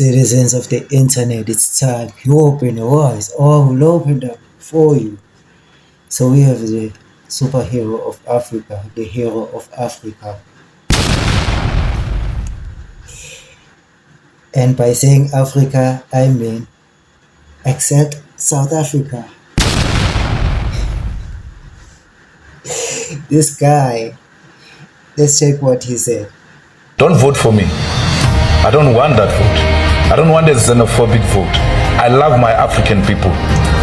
Citizens of the internet, it's time you open your eyes, or I will open them for you. So we have the superhero of Africa, the hero of Africa. And by saying Africa, I mean except South Africa. This guy, let's check what he said. Don't vote for me. I don't want that vote. I don't want a xenophobic vote. I love my African people.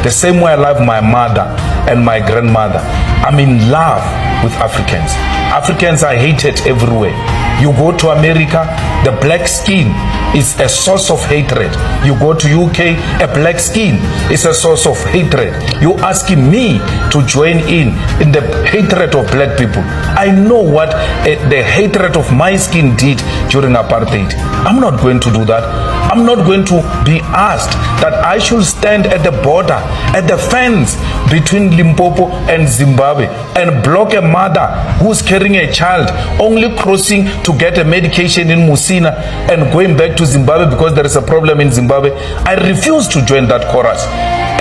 The same way I love my mother and my grandmother. I'm in love with Africans. Africans are hated everywhere. You go to America, the black skin is a source of hatred. You go to UK, a black skin is a source of hatred. You asking me to join in the hatred of black people. I know what the hatred of my skin did during apartheid. I'm not going to do that. I'm not going to be asked that I should stand at the border, at the fence between Limpopo and Zimbabwe and block a mother who's carrying a child, only crossing to get a medication in Musina and going back to Zimbabwe because there is a problem in Zimbabwe. I refuse to join that chorus.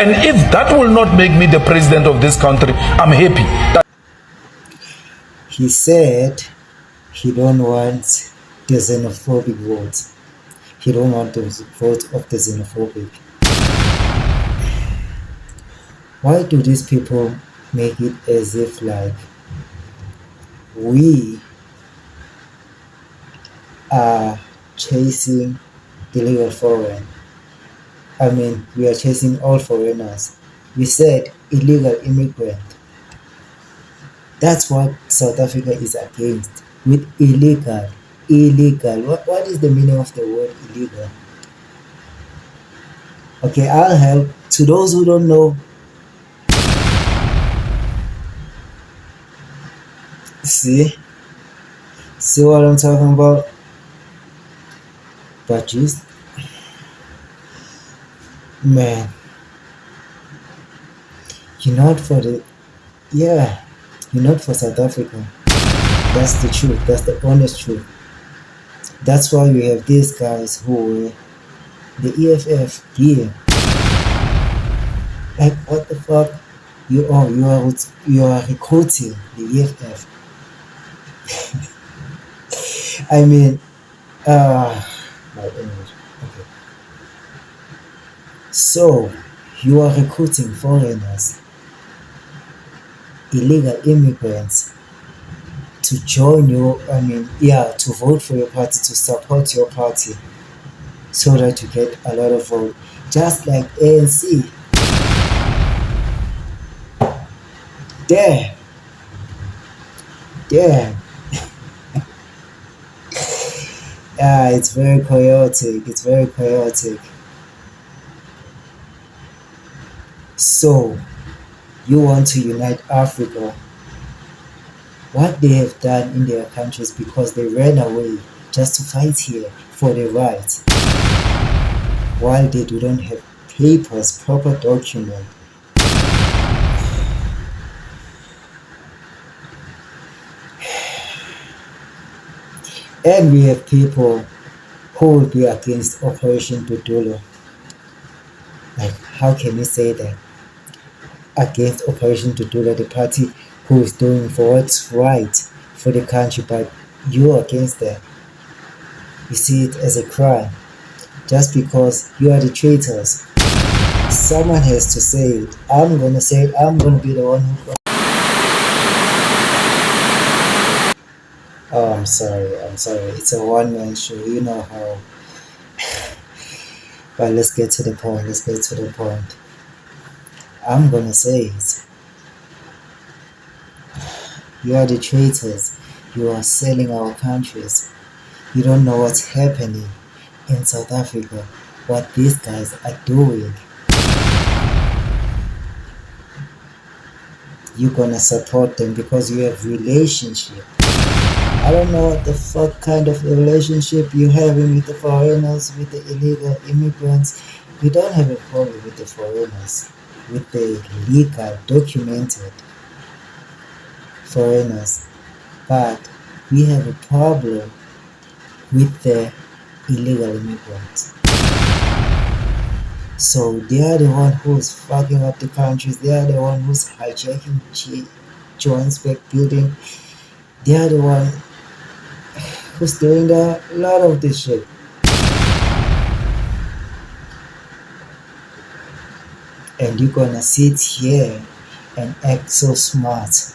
And if that will not make me the president of this country, I'm happy. He said he don't want the xenophobic vote. He don't want the vote of the xenophobic. Why do these people make it as if like we are chasing illegal foreign? I mean, we are chasing all foreigners. We said illegal immigrant. That's what South Africa is against with illegal. Illegal. What is the meaning of the word illegal? Okay, I'll help. To those who don't know, see what I'm talking about? But just, man, you're not for you're not for South Africa. That's the truth. That's the honest truth. That's why we have these guys who were the EFF here. Like, what the fuck? You are recruiting the EFF. I mean, my English. Okay. So you are recruiting foreigners, illegal immigrants, to join you, to vote for your party, to support your party, so that you get a lot of vote, just like ANC. Damn. It's very chaotic. It's very chaotic. So, you want to unite Africa. What they have done in their countries because they ran away just to fight here for their rights, while they don't have papers, proper document. And we have people who will be against Operation DUDULA. Like, how can you say that? Against Operation DUDULA, the party who is doing for what's right for the country, but you're against that. You see it as a crime just because you are the traitors. Someone has to say it. I'm gonna say it. I'm gonna be the one who. Oh, I'm sorry. It's a one-man show. You know how. But let's get to the point. I'm gonna say it. You are the traitors. You are selling our countries. You don't know what's happening in South Africa, what these guys are doing. You're gonna support them because you have relationship. I don't know what the fuck kind of relationship you're having with the foreigners, with the illegal immigrants. We don't have a problem with the foreigners, with the legal, documented foreigners, but we have a problem with the illegal immigrants. So they are the one who's fucking up the countries. They are the one who's hijacking Johannesburg building. They are the one who's doing a lot of this shit. And you're gonna sit here and act so smart.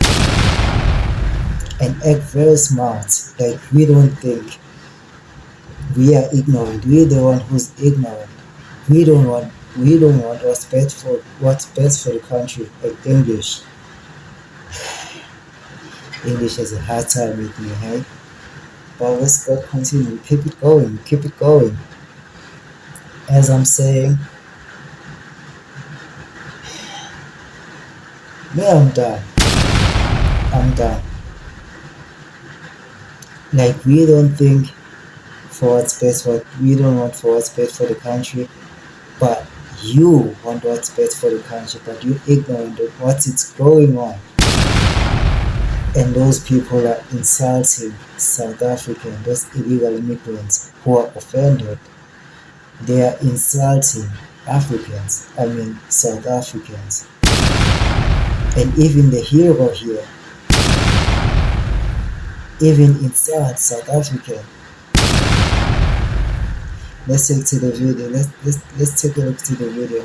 And act very smart. Like we don't think we are ignorant. We're the one who's ignorant. We don't want what's best for the country. Like English. English has a hard time with me, hey? But let's go continue. Keep it going. Keep it going. As I'm saying, I'm done. I'm done. Like we don't think we don't want for what's best for the country, but you want what's best for the country, but you ignorant of what's going on. And those people are insulting South African, those illegal immigrants who are offended. They are insulting Africans, South Africans. And even the hero here, even inside South Africa. Let's take to the video. Let's take a look to the video.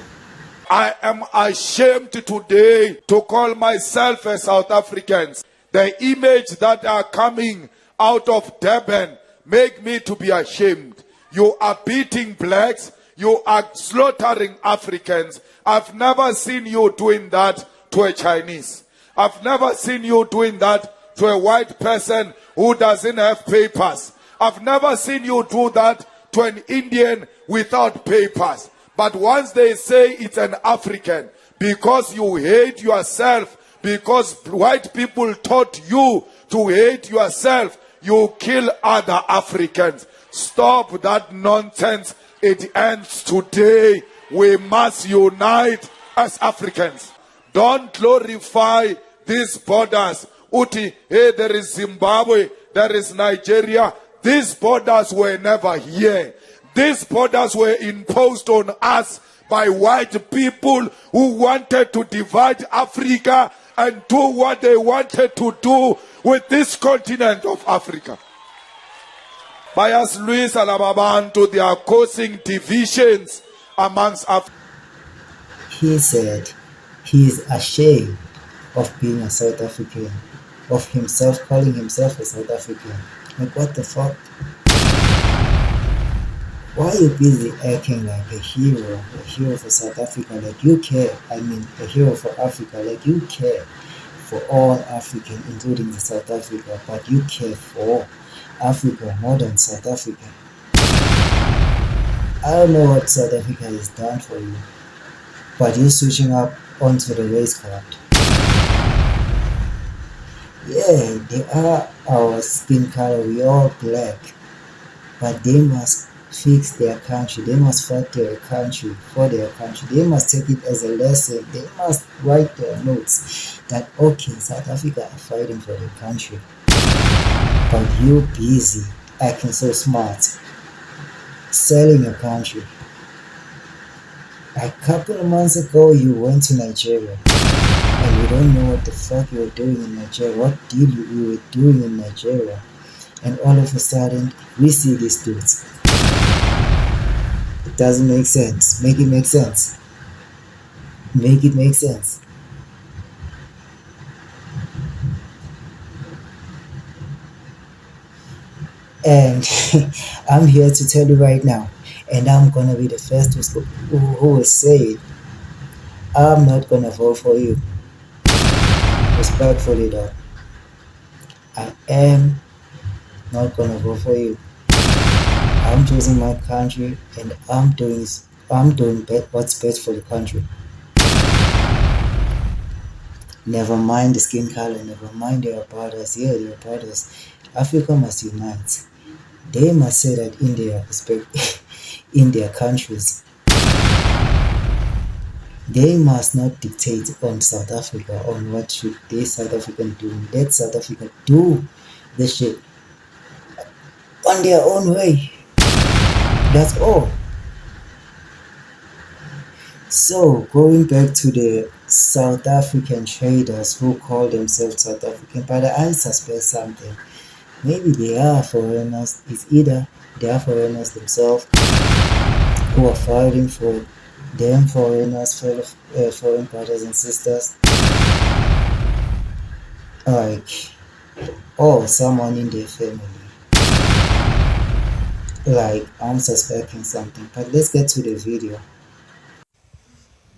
I am ashamed today to call myself a South African. The image that are coming out of Durban make me to be ashamed. You are beating blacks. You are slaughtering Africans. I've never seen you doing that to a Chinese. I've never seen you doing that to a white person who doesn't have papers. I've never seen you do that to an Indian without papers. But once they say it's an African, because you hate yourself, because white people taught you to hate yourself, you kill other Africans. Stop that nonsense. It ends today. We must unite as Africans. Don't glorify these borders. Uti, hey, there is Zimbabwe, there is Nigeria. These borders were never here. These borders were imposed on us by white people who wanted to divide Africa and do what they wanted to do with this continent of Africa. Bias Luis Alababantu, they are causing divisions amongst Africa. He said he is ashamed of being a South African, of himself calling himself a South African. Like what the fuck? Why are you busy acting like a hero for South Africa, like you care? A hero for Africa, like you care for all African, including the South Africa, but you care for Africa more than South Africa. I don't know what South Africa has done for you, but you're switching up onto the race card. Yeah, they are our skin color, we all black, but they must fix their country, they must fight their country for their country, they must take it as a lesson, they must write their notes that okay, South Africa are fighting for their country, but you busy acting so smart, selling your country. A couple of months ago you went to Nigeria and you don't know what the fuck you were doing in Nigeria, what deal you were doing in Nigeria, and all of a sudden we see these dudes. It doesn't make sense. Make it make sense. Make it make sense. And I'm here to tell you right now, and I'm gonna be the first who will say it. I'm not gonna vote for you. Respectfully though, I am not gonna vote for you. I'm choosing my country and I'm doing what's best for the country. Never mind the skin color, never mind their brothers. Yeah, their brothers. Africa must unite. They must say that India is big in their countries. They must not dictate on South Africa on what should they South African do. Let South Africa do the shit on their own way. That's all. So going back to the South African traders who call themselves South African, but I suspect something. Maybe they are foreigners. It's either they are foreigners themselves who are fighting for them foreigners, foreign brothers and sisters, like, or someone in their family. Like, I'm suspecting something. But let's get to the video.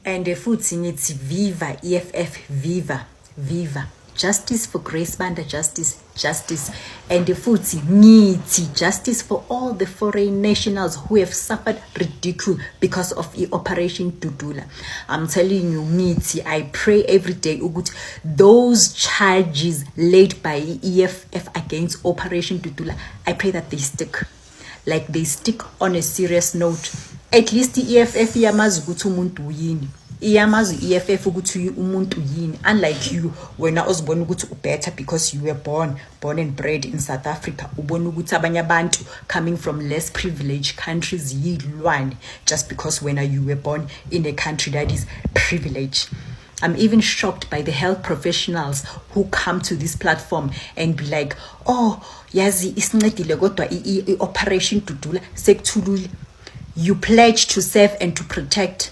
And futhi ngithi viva EFF, viva, viva. Justice for Grace Banda, justice, justice. And futhi ngithi justice for all the foreign nationals who have suffered ridicule because of Operation DUDULA. I'm telling you, ngithi, I pray every day ukuthi those charges laid by EFF against Operation DUDULA, I pray that they stick. Like they stick on a serious note. At least the EFF yamazi ukuthi umuntu uyini. Iyamazi EFF ukuthi umuntu yini. Unlike you, wena uzibona ukuthi better because you were born and bred in South Africa. Ubona ukuthi abanye abantu coming from less privileged countries yilwane just because when you were born in a country that is privileged. I'm even shocked by the health professionals who come to this platform and be like, oh, yazi isincedile kodwa Operation DUDULA sekuthulile. You pledge to serve and to protect.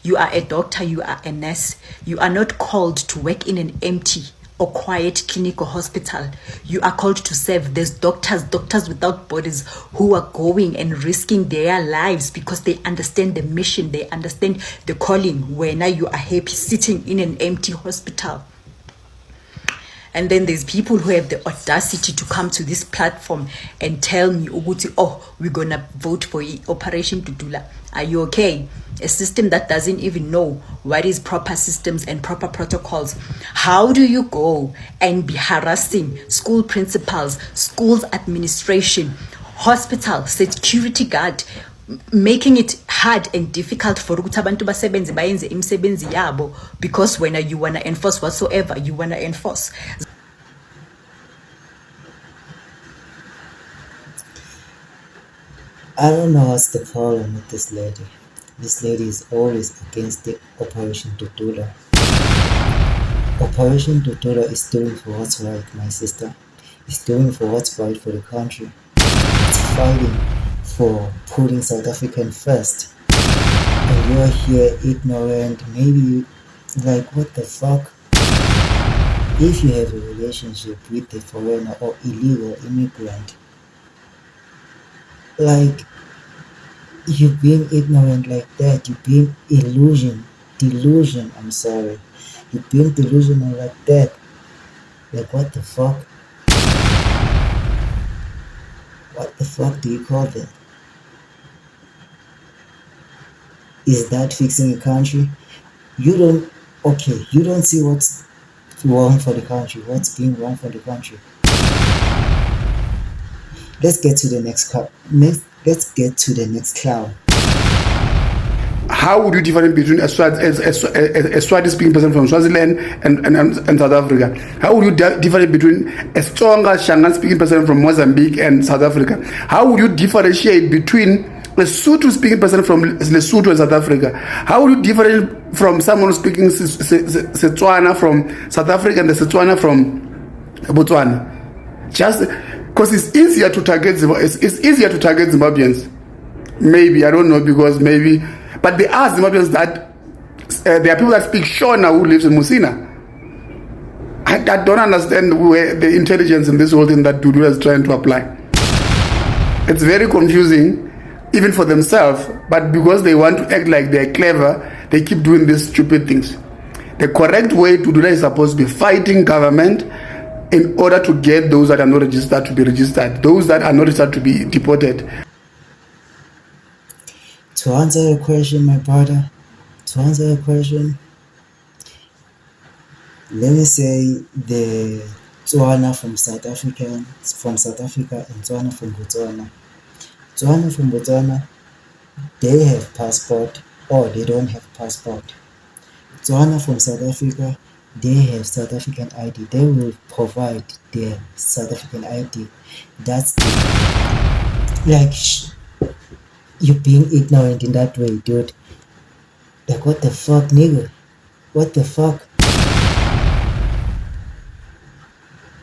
You are a doctor, you are a nurse. You are not called to work in an empty or quiet clinic or hospital. You are called to serve. There's doctors without borders who are going and risking their lives because they understand the mission, they understand the calling, where now you are happy sitting in an empty hospital. And then there's people who have the audacity to come to this platform and tell me, Uguti, oh, we're going to vote for Operation DUDULA. Are you okay? A system that doesn't even know what is proper systems and proper protocols. How do you go and be harassing school principals, schools administration, hospital, security guard, making it hard and difficult for ukuthi abantu basebenze bayenze imisebenzi yabo because when you want to enforce whatsoever you want to enforce. I don't know what's the problem with this lady. This lady is always against the Operation DUDULA. Operation DUDULA is doing for what's right, my sister. It's doing for what's right for the country. It's fighting for putting South African first. And you're here ignorant, maybe like, what the fuck? If you have a relationship with a foreigner or illegal immigrant, like, you're being ignorant like that, you're being delusion, I'm sorry. You're being delusional like that. Like, what the fuck? What the fuck do you call that? Is that fixing a country? You don't see what's wrong for the country, what's being wrong for the country. Let's get to the next clown. How would you differentiate between a Swahili-speaking person from Swaziland and South Africa? How would you differentiate between a stronger Shangaan-speaking person from Mozambique and South Africa? How would you differentiate between a Sotho-speaking person from Lesotho and South Africa? How would you differentiate from someone speaking Setswana from South Africa and the Setswana from Botswana? Just because it's easier to target Zimbabweans. Maybe, I don't know, because maybe, but there are Zimbabweans that there are people that speak Shona who lives in Musina. I don't understand where the intelligence in this whole thing that DUDULA is trying to apply. It's very confusing, even for themselves, but because they want to act like they're clever, they keep doing these stupid things. The correct way to do that is supposed to be fighting government in order to get those that are not registered to be registered, those that are not registered to be deported. To answer your question, my brother, let me say the Tswana from South Africa and Tswana from Botswana. Tswana from Botswana, they have passport or they don't have passport. Tswana from South Africa, they have South African ID. They will provide their South African ID. That's like, you're being ignorant in that way, dude. Like, what the fuck, nigga? What the fuck?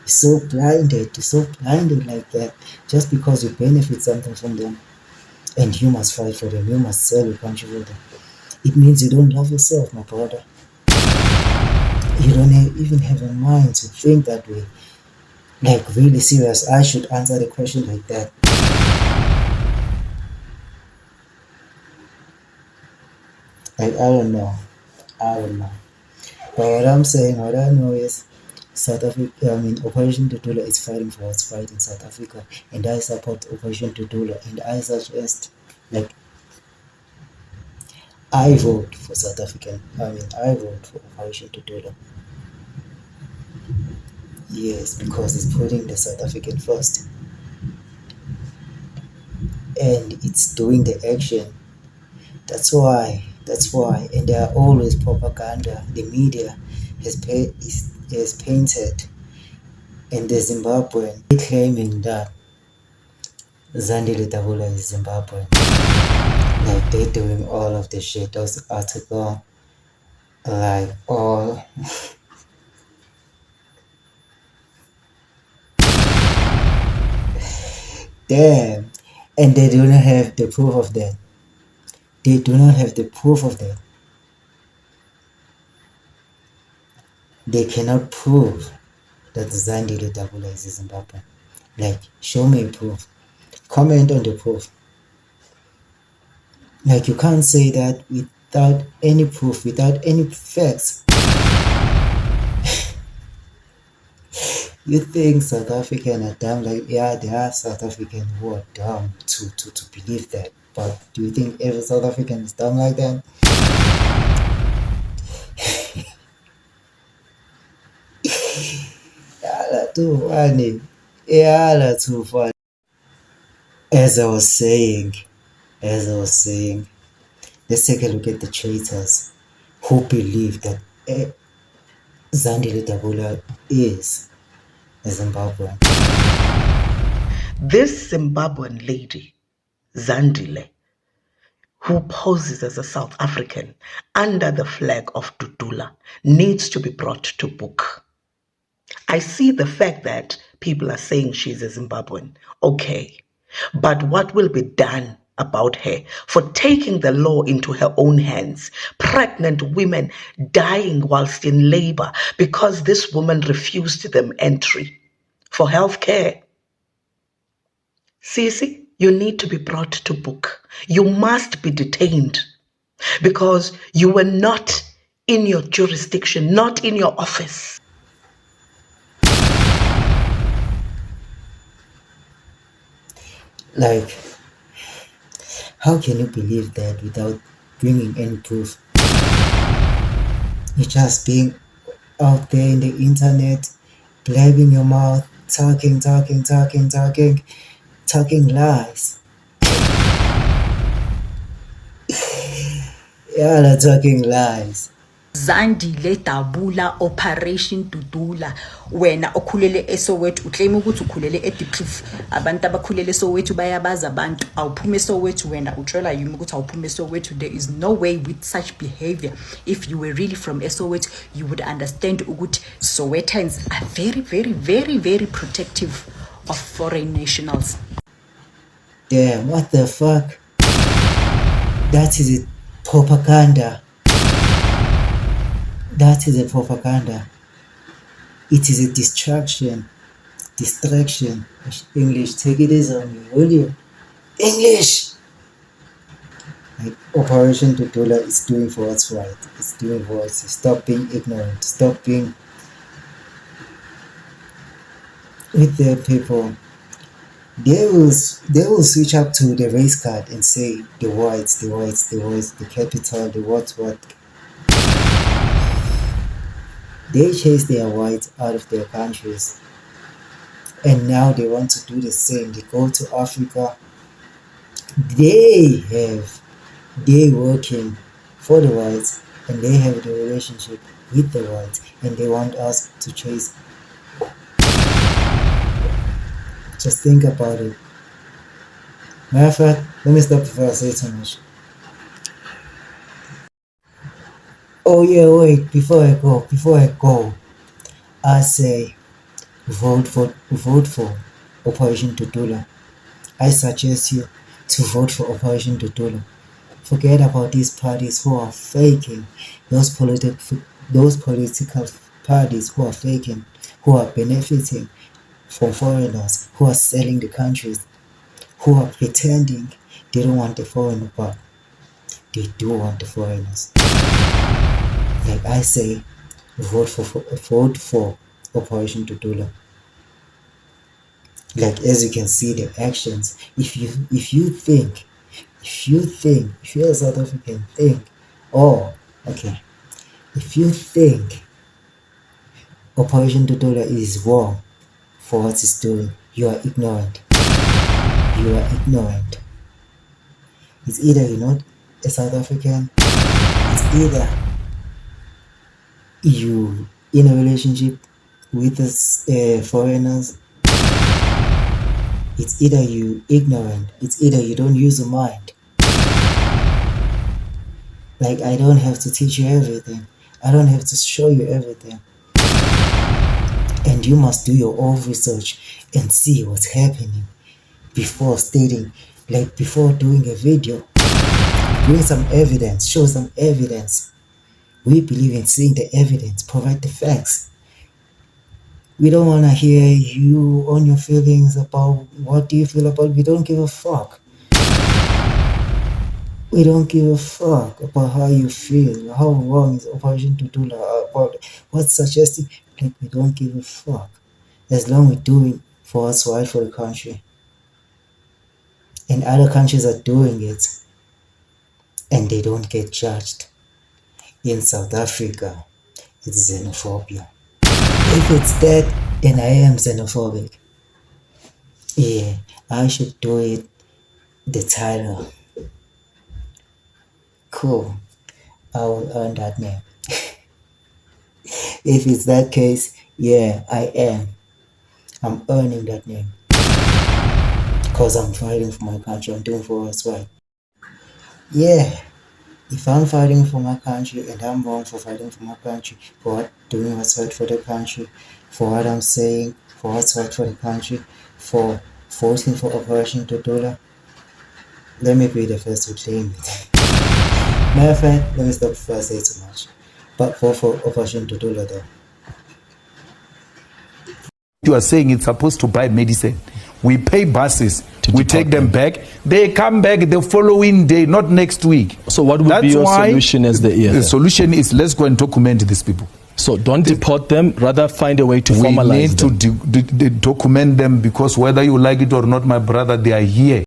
So blinded like that, just because you benefit something from them, and you must fight for them, you must sell your country for them. It means you don't love yourself, my brother. You don't even have a mind to think that way. Like, really serious, I should answer the question like that. Like, I don't know. But what I'm saying, what I know is South Africa, Operation DUDULA is fighting for what's right in South Africa, and I support Operation DUDULA, and I suggest, like, I vote for I vote for Operation DUDULA. Yes, because it's putting the South African first, and it's doing the action. That's why, and there are always propaganda. The media has painted, and the Zimbabwean claiming that Zandile Dabula is Zimbabwean. Like, they're doing all of the shit. Those articles, like, all. Damn. And they do not have the proof of that. They do not have the proof of that. They cannot prove that Zandile Dabula is a Zimbabwean. Like, show me proof. Comment on the proof. Like, you can't say that without any proof, without any facts. You think South African are dumb? Like, yeah, there are South Africans who are dumb to believe that. But do you think every South African is dumb like that? Yala, too funny. Yala, too funny. As I was saying, let's take a look at the traitors who believe that Zandile Dabula is a Zimbabwean. This Zimbabwean lady, Zandile, who poses as a South African under the flag of DUDULA, needs to be brought to book. I see the fact that people are saying she's a Zimbabwean. Okay. But what will be done about her for taking the law into her own hands? Pregnant women dying whilst in labor because this woman refused them entry for health care. Sisi, you need to be brought to book. You must be detained because you were not in your jurisdiction, not in your office. Like, how can you believe that without bringing any proof? You're just being out there in the internet, blabbing your mouth, talking lies. Yeah, they're talking lies. Zandile Dabula Operation DUDULA. Wena okhulele eSoweto uclaim ukuthi ukhulele eDiepkloof. Abantu abakhulele eSoweto bayabaza abantu. Awuphuma eSoweto wena utshela yimi ukuthi awuphuma eSoweto. There is no way with such behavior. If you were really from eSoweto, you would understand ukuthi Sowetans are very protective of foreign nationals. Damn, what the fuck? That is a propaganda. That is a propaganda. It is a distraction. English, take it easy on me, will you? English! Like, Operation DUDULA is doing for what's right. It's doing for what's. Stop being ignorant. Stop being with the people. They will switch up to the race card and say the whites, the capital, the what. They chase their whites out of their countries, and now they want to do the same. They go to Africa. They working for the whites, and they have the relationship with the whites, and they want us to chase. Just think about it. Matter of fact, let me stop before I say too much. Oh yeah, wait, before I go, I say vote for Operation DUDULA. I suggest you to vote for Operation DUDULA. Forget about these parties who are faking, those political parties who are faking, who are benefiting from foreigners, who are selling the countries, who are pretending they don't want the foreigner, but they do want the foreigners. Like I say, vote for Operation DUDULA. Like as you can see the actions, if you're a South African, if you think Operation DUDULA is wrong for what it's doing, you are ignorant. It's either you're not a South African, it's either you in a relationship with the foreigners, it's either you ignorant, it's either you don't use your mind. Like I don't have to teach you everything. I don't have to show you everything. And you must do your own research and see what's happening before stating, like before doing a video. Bring some evidence, show some evidence. We believe in seeing the evidence, provide the facts. We don't want to hear you on your feelings about what do you feel about. We don't give a fuck. We don't give a fuck about how you feel, how wrong is Operation DUDULA, about what's suggesting. Like we don't give a fuck. As long as we're doing for what's right for the country. And other countries are doing it. And they don't get judged. In South Africa, it's xenophobia. If it's that, and I am xenophobic, yeah, I should do it the title. Cool. I will earn that name. If it's that case, yeah, I am. I'm earning that name. Because I'm fighting for my country, I'm doing for what's right. Yeah, if I'm fighting for my country and I'm wrong for fighting for my country, for doing what's right for the country, for what I'm saying, for what's right for the country, for voting for Operation DUDULA, let me be the first to claim it. Matter of fact, let me stop before I say too much. But vote for Operation DUDULA though. You are saying it's supposed to buy medicine. We pay buses. We take them back. They come back the following day, not next week. So what would be your solution as the EFF? The solution is let's go and document these people. So don't deport them, rather find a way to formalize them. We need to document them because whether you like it or not, my brother, they are here.